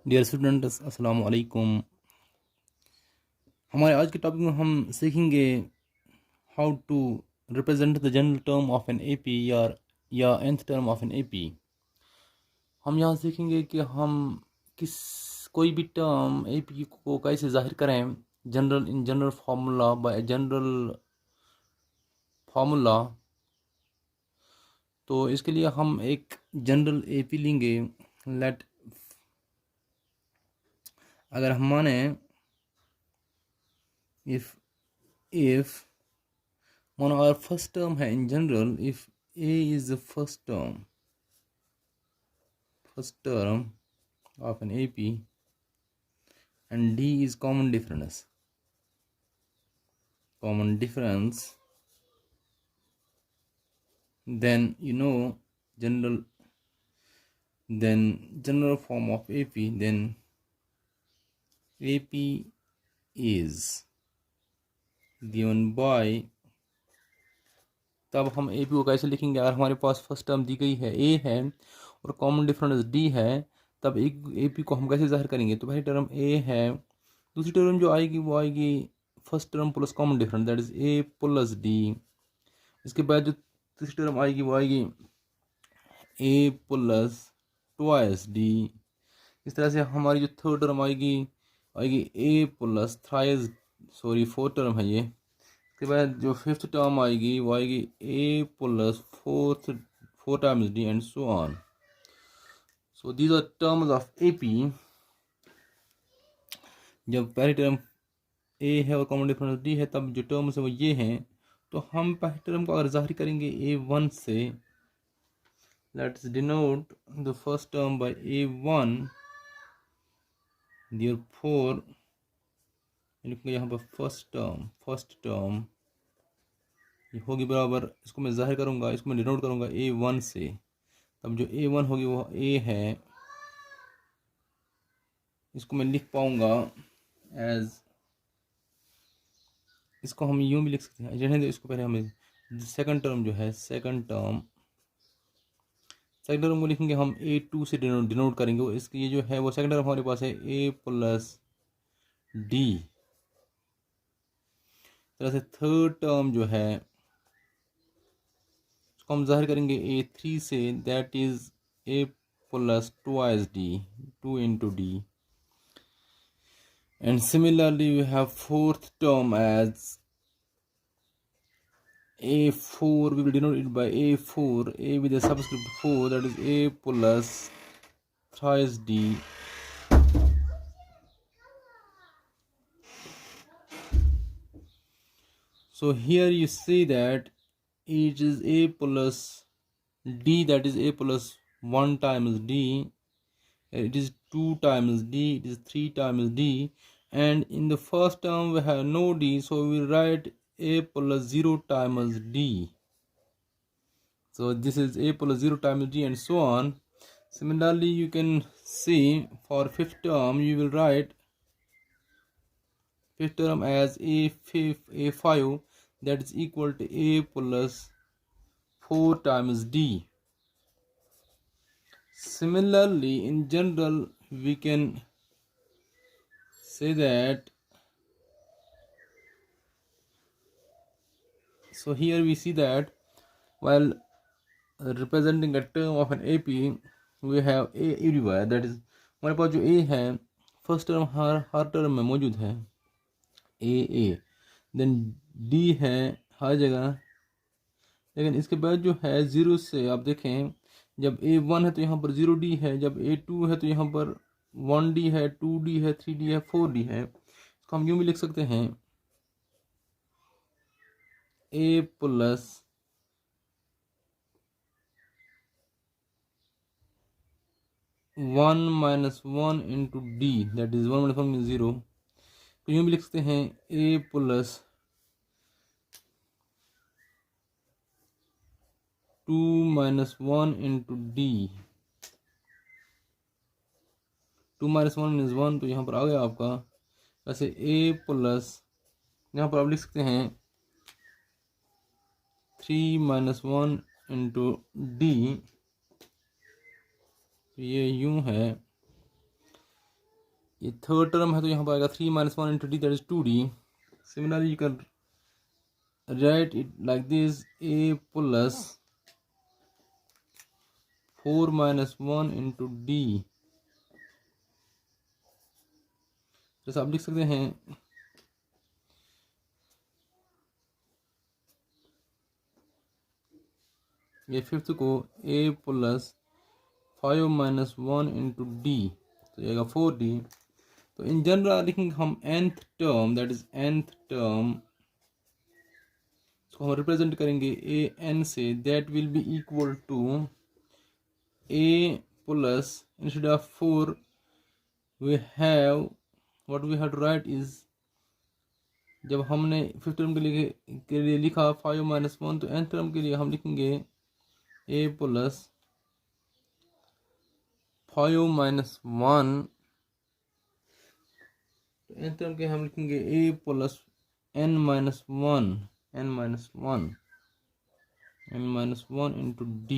Dear students अस्सलाम वालेकुम। हमारे आज के टॉपिक में हम सीखेंगे how to represent the general term of an AP या nth term of an AP. हम यहाँ सीखेंगे कि हम किस कोई भी टर्म एपी को कैसे जाहिर करें in general formula by general formula. तो इसके लिए हम एक जनरल एपी लेंगे। लेट अगर हम माने if one our first term है in general, if a is the first term of an AP and d is common difference, then general form of AP, then AP is given by, तब हम AP को कैसे लिखेंगे? अगर हमारे पास first term दी गई है A है और कॉमन डिफरेंस D है, तब एक AP को हम कैसे जाहिर करेंगे? तो पहली टर्म A है, दूसरी टर्म जो आएगी वो आएगी first term plus common difference, that is A plus D। इसके बाद जो तीसरी टर्म आएगी वो आएगी A प्लस ट्वाइस D। इस तरह से हमारी जो थर्ड टर्म आएगी A प्लस फोर्थ टर्म है ये। इसके बाद जो फिफ्थ टर्म आएगी वो आएगी A plus four times D and so on. So these are terms of AP। जब पहली टर्म A है और कॉमन डिफरेंस D है, तब जो टर्म्स है वो ये हैं। तो हम पहली टर्म को अगर जाहिर करेंगे A1 से, let's denote the first term by A1, therefore लिखेंगे यहाँ पर फर्स्ट टर्म ये होगी बराबर, इसको मैं जाहिर करूँगा, इसको मैं डिनोट करूँगा A1 से। तब जो A1 होगी वो A है, इसको मैं लिख पाऊँगा एज, इसको हम यूँ भी लिख सकते हैं। रहने दो इसको, पहले हमें सेकंड टर्म जो है सेकंड टर्म को लिखेंगे हम A2 से डिनोट करेंगे। इसकी ये जो है वो सेकंड टर्म हमारे पास है A प्लस D। तरह से थर्ड टर्म जो है उसको हम जाहिर करेंगे A3 से, that is A plus twice D, 2 into D। And similarly we have fourth term as A4, we will denote it by A4, A with a subscript 4, that is A plus thrice D. So here you see that it is A plus D, that is A plus 1 times D, it is 2 times D, it is 3 times D, and in the first term we have no D, so we write A plus 0 times D. So this is A plus 0 times D and so on. Similarly you can see for fifth term you will write fifth term as A5, that is equal to A plus 4 times D. Similarly in general we can say that, so here we see that while representing a term of an AP we have A everywhere, that is हमारे पास जो A है first term हर term में मौजूद है A। Then D है हर जगह, लेकिन इसके बाद जो है ज़ीरो से आप देखें, जब A1 है तो यहाँ पर 0D है, जब A2 है तो यहाँ पर 1D है, 2D है, 3D है, 4D है। इसको हम यूँ भी लिख सकते हैं A plus 1 minus 1 into D, that is 1 minus 1 means 0। तो यूँ भी लिख सकते हैं A plus 2 minus 1 into D, 2 minus 1 means 1, तो यहाँ पर आ गया आपका। वैसे A प्लस यहाँ पर आप लिख सकते हैं 3 minus 1 into D, ये यूँ है ये थर्ड टर्म है तो यहाँ पर आएगा 3 - 1 into d, that is 2d. Similarly you can write it like this: a plus 4 - 1 into d. जैसे आप लिख सकते हैं ये फिफ्थ को a plus 5 - 1 into d, तो ये आएगा 4d. तो इन जनरल लिखेंगे हम nth term, that is nth term, इसको हम रिप्रेजेंट करेंगे a n से, that will be equal to a plus, instead of 4 we have, what we have to write is, जब हमने फिफ्थ टर्म के लिए लिखा 5 - 1, तो nth टर्म के लिए हम लिखेंगे a प्लस 5 - 1, तो nth टर्म के हम लिखेंगे a plus n - 1, n minus 1 into d.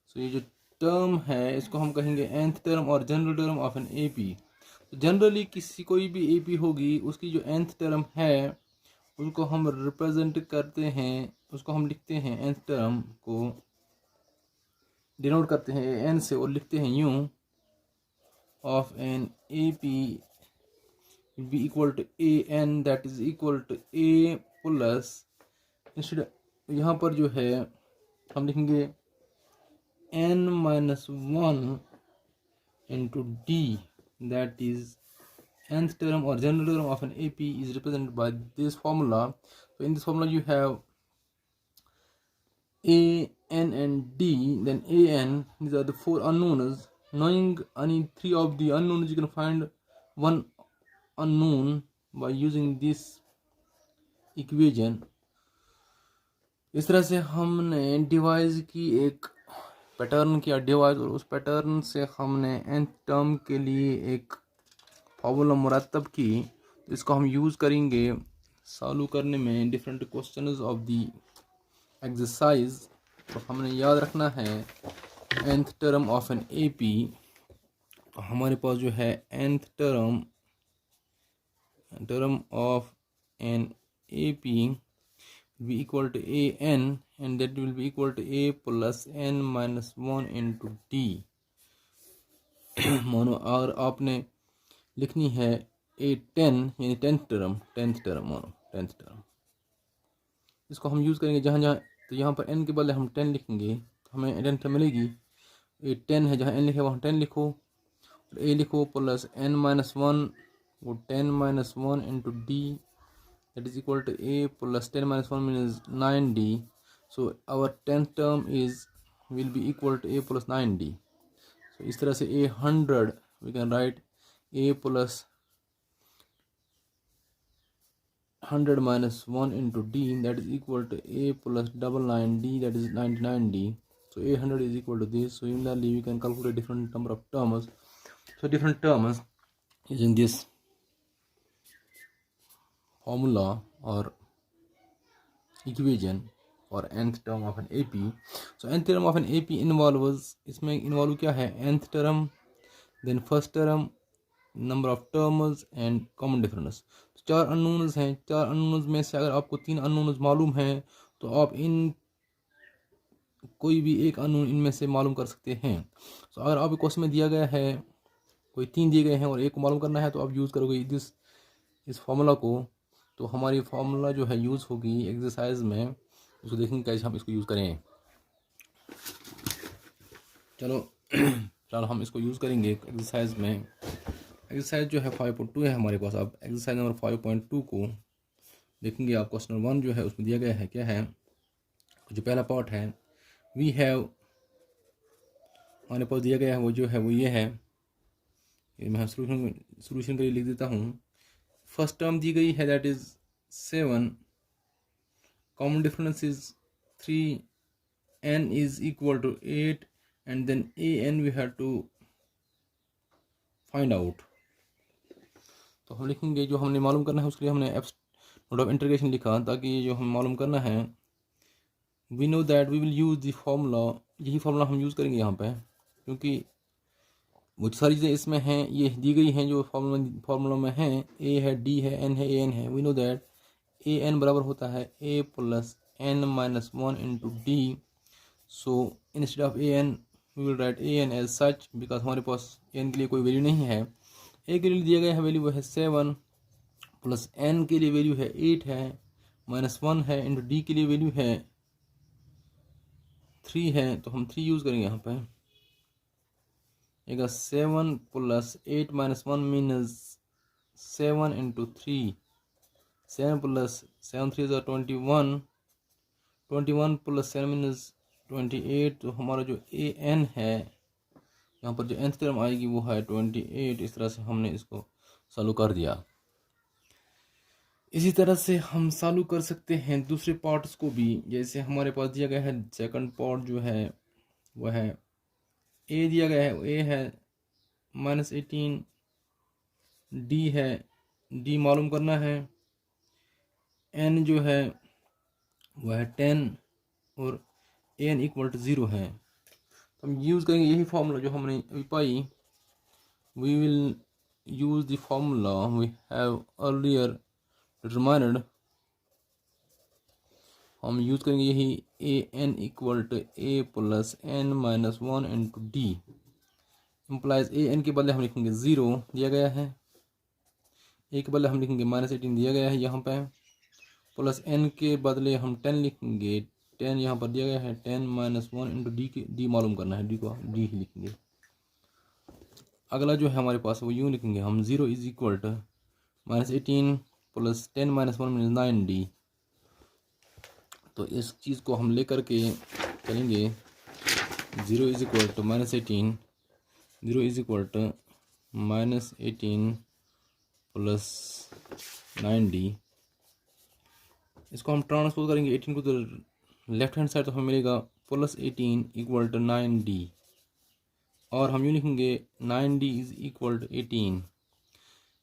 सो ये जो टर्म है इसको हम कहेंगे nth टर्म और general term of an AP. तो जनरली किसी कोई भी एपी होगी उसकी जो nth टर्म है उसको हम रिप्रेजेंट करते हैं, उसको हम लिखते हैं nth टर्म को डिनोट करते हैं n से और लिखते हैं यूं, of an AP be equal to a n, that is equal to A plus, instead यहाँ पर जो है हम लिखेंगे n - 1 into d, that is nth term or general term of an AP is represented by this formula. So in this formula you have a, n and d. Then a, n, these are the four unknowns. Knowing any three of the unknowns, you can find one unknown by using this equation. इस तरह से हमने device की एक pattern किया device, और उस pattern से हमने nth टर्म के लिए एक फॉर्मूला मुरतब की, इसको हम यूज़ करेंगे सॉल्व करने में different questions of the exercise. तो हमने याद रखना है nth term of an AP. तो हमारे पास जो है nth term of an AP be equal to a n, and that will be equal to a plus n minus 1 into d. मानो अगर आपने लिखनी है a 10 यानी टेंथ टर्म मानो टेंथ टर्म, इसको हम यूज़ करेंगे जहाँ जहाँ, तो यहाँ पर n के बदले हम 10 लिखेंगे तो हमें 10 टर्म मिलेगी. a 10 है, जहाँ n लिखे वहाँ 10 लिखो, और a लिखो प्लस n minus 1, वो 10 minus 1 into d, that is equal to a plus 10 minus 1 means 9d. So our 10th term will be equal to a plus 9d. So इस तरह से a 100 we can write a plus 100 minus 1 into d, that is equal to a plus 99d, that is 99d. So a 100 is equal to this. So similarly we can calculate different number of terms. So different terms using this formula or equation for nth term of an AP. So nth term of an AP involves, इसमें involve क्या है, nth term, then first term, number of terms and common difference. तो चार unknowns हैं. चार unknowns में से अगर आपको तीन unknowns मालूम हैं तो आप इन कोई भी एक unknown इनमें से मालूम कर सकते हैं. तो अगर आप क्वेश्चन में दिया गया है कोई तीन दिए गए हैं और एक को मालूम करना है तो आप यूज़ करोगे इस फॉर्मूला को. तो हमारी फार्मूला जो है यूज़ होगी एक्सरसाइज में, उसको देखेंगे कैसे हम इसको यूज़ करें. चलो हम इसको यूज़ करेंगे एक्सरसाइज में. एक्सरसाइज जो है 5.2 है हमारे पास. अब एक्सरसाइज नंबर 5.2 को देखेंगे आप. क्वेश्चन 1 जो है उसमें दिया गया है क्या है, जो पहला पार्ट है वी हैव, हमारे पास दिया गया है वो जो है वो ये है. मैं सोल्यूशन के लिए लिख देता हूँ. फर्स्ट टर्म दी गई है that is 7, common difference is 3, n is equal to 8, and then a n we have to find out. तो हम लिखेंगे जो हमने मालूम करना है उसके लिए हमने नोट ऑफ इंटीग्रेशन लिखा, ताकि ये जो हम मालूम करना है we know that we will use the formula. यही फॉर्मूला हम यूज़ करेंगे यहाँ पे, क्योंकि वो सारी चीज़ें इसमें हैं, ये दी गई हैं जो फार्मूला में हैं। ए है, डी है, एन है, ए एन है। We know that A N बराबर होता है A plus N minus one into D. So instead of A N we will write A N as such, because हमारे पास एन के लिए कोई वैल्यू नहीं है। ए के लिए दिया गया है वैल्यू वो है 7, प्लस एन के लिए वैल्यू है 8 है, माइनस 1 है, इंटू डी के लिए वैल्यू है 3 है। तो हम 3 यूज़ करेंगे यहाँ पे। 7 plus 8 minus 1 मीनस 7 into 3। 7 plus 7 3 21, 21 plus 7 मीनस 28। तो हमारा जो ए एन है यहाँ पर जो nth टर्म आएगी वो है 28। इस तरह से हमने इसको सॉल्व कर दिया। इसी तरह से हम सॉल्व कर सकते हैं दूसरे पार्ट्स को भी। जैसे हमारे पास दिया गया है सेकंड पार्ट जो है वह है ए दिया गया है, ए है -18, डी है, डी मालूम करना है, एन जो है वह है 10 और एन इक्वल टू 0 है। तो हम यूज़ करेंगे यही फार्मूला जो हमने अभी पाई। We will use the formula we have earlier determined. हम यूज़ करेंगे यही A N equal to A plus N minus 1 into D. Implies A N के बदले हम लिखेंगे 0 दिया गया है, ए के बदले हम लिखेंगे -18 दिया गया है यहाँ पे, प्लस एन के बदले हम 10 लिखेंगे। 10 यहाँ पर दिया गया है, 10 माइनस 1 इंटू डी की डी मालूम करना है, डी को डी ही लिखेंगे। अगला जो है हमारे पास वो यूँ लिखेंगे हम 0 is equal to -18 plus 10 minus 1 minus 9d। तो इस चीज़ को हम लेकर के चलेंगे। 0 is equal to -18, 0 is equal to -18 plus 9d। इसको हम ट्रांसपोज करेंगे 18 को तो लेफ्ट हैंड साइड, तो हमें मिलेगा +18 इक्वल टू 9d। और हम यूँ लिखेंगे 9d is equal to 18।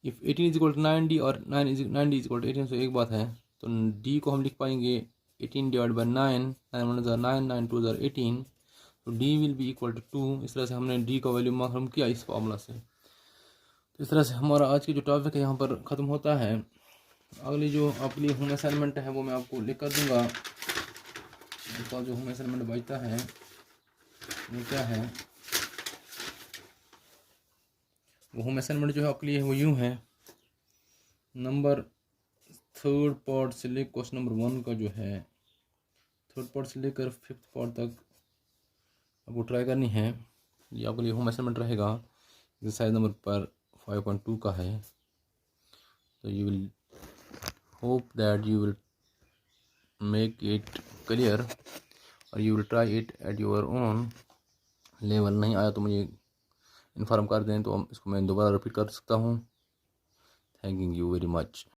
If 18 is equal to 9d और 9d इज इक्वल टू 18, तो एक बात है, तो d को हम लिख पाएंगे 18 डिवाइड बाई 9, 9 1 ज़ा 9, 9 2 ज़ा 18। तो d will be equal to 2। इस तरह से हमने d का वैल्यू मालूम किया इस फॉर्मूला से। तो इस तरह से हमारा आज की जो टॉपिक है यहाँ पर ख़त्म होता है। अगली जो आपके लिए होम असाइनमेंट है वो मैं आपको लिख कर दूँगा। इसका जो होम असाइनमेंट बचता है वो क्या है, वो होम असाइनमेंट जो है आपके लिए वो यूँ है। नंबर 3rd पार्ट से लेकर क्वेश्चन नंबर 1 का जो है 3rd पार्ट से लेकर 5th पार्ट तक आपको ट्राई करनी है। ये आपके लिए होम असाइनमेंट रहेगा। एक्सरसाइज नंबर पर 5.2 का है। तो you will hope that you will make it clear और you will try it at your own level. नहीं आया तो मुझे इन्फॉर्म कर दें, तो इसको मैं दोबारा रिपीट कर सकता हूँ। Thank you very much.